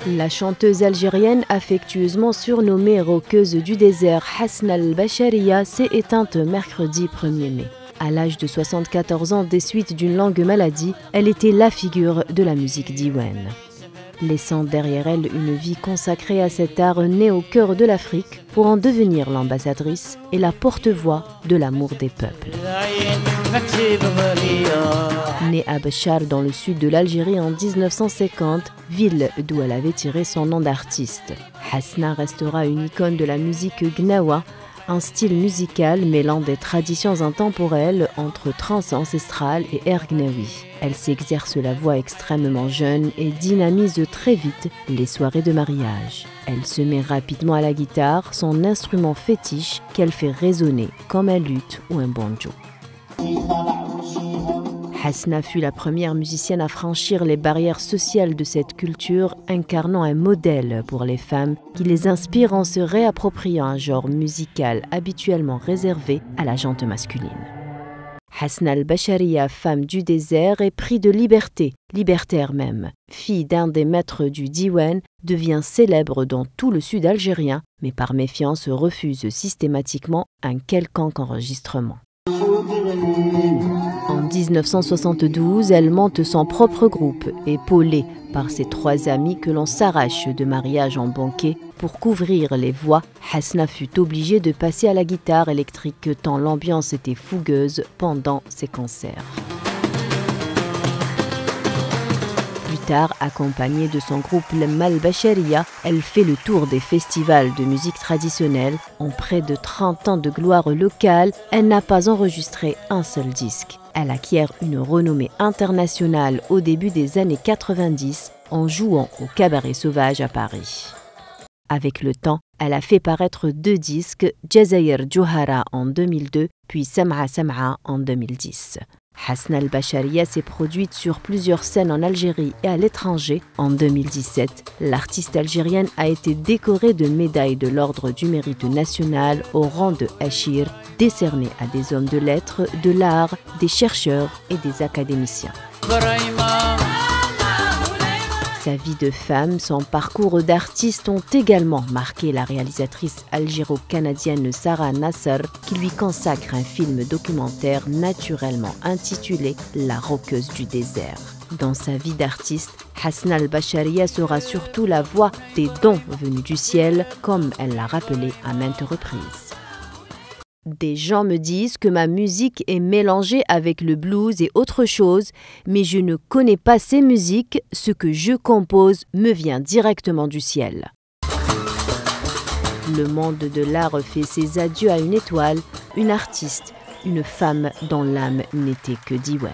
La chanteuse algérienne affectueusement surnommée roqueuse du désert Hasna al-Bachariya s'est éteinte mercredi 1er mai. À l'âge de 74 ans des suites d'une longue maladie, elle était la figure de la musique diwan. Laissant derrière elle une vie consacrée à cet art né au cœur de l'Afrique pour en devenir l'ambassadrice et la porte-voix de l'amour des peuples. Née à Béchar dans le sud de l'Algérie en 1950, ville d'où elle avait tiré son nom d'artiste, Hasna restera une icône de la musique gnawa, un style musical mêlant des traditions intemporelles entre trance ancestrale et air gnawi. Elle s'exerce la voix extrêmement jeune et dynamise très vite les soirées de mariage. Elle se met rapidement à la guitare, son instrument fétiche qu'elle fait résonner comme un luth ou un banjo. Hasna fut la première musicienne à franchir les barrières sociales de cette culture, incarnant un modèle pour les femmes qui les inspire en se réappropriant un genre musical habituellement réservé à la gente masculine. Hasna al-Bachariya, femme du désert, est pris de liberté, libertaire même. Fille d'un des maîtres du diwan, devient célèbre dans tout le sud algérien, mais par méfiance refuse systématiquement un quelconque enregistrement. En 1972, elle monte son propre groupe, épaulée par ses 3 amis que l'on s'arrache de mariage en banquet. Pour couvrir les voix, Hasna fut obligée de passer à la guitare électrique tant l'ambiance était fougueuse pendant ses concerts. Plus tard, accompagnée de son groupe Lemma al-Bachariya, elle fait le tour des festivals de musique traditionnelle. En près de 30 ans de gloire locale, elle n'a pas enregistré un seul disque. Elle acquiert une renommée internationale au début des années 90 en jouant au Cabaret Sauvage à Paris. Avec le temps, elle a fait paraître 2 disques, Jazair Johara en 2002, puis Sam'a Sam'a en 2010. Hasna al-Bachariya s'est produite sur plusieurs scènes en Algérie et à l'étranger. En 2017, l'artiste algérienne a été décorée de médailles de l'Ordre du Mérite national au rang de Achir, décernées à des hommes de lettres, de l'art, des chercheurs et des académiciens. Sa vie de femme, son parcours d'artiste ont également marqué la réalisatrice algéro-canadienne Sarah Nasser, qui lui consacre un film documentaire naturellement intitulé « La roqueuse du désert ». Dans sa vie d'artiste, Hasna al-Bachariya sera surtout la voix des dons venus du ciel, comme elle l'a rappelé à maintes reprises. Des gens me disent que ma musique est mélangée avec le blues et autre chose, mais je ne connais pas ces musiques, ce que je compose me vient directement du ciel. Le monde de l'art fait ses adieux à une étoile, une artiste, une femme dont l'âme n'était que diwan.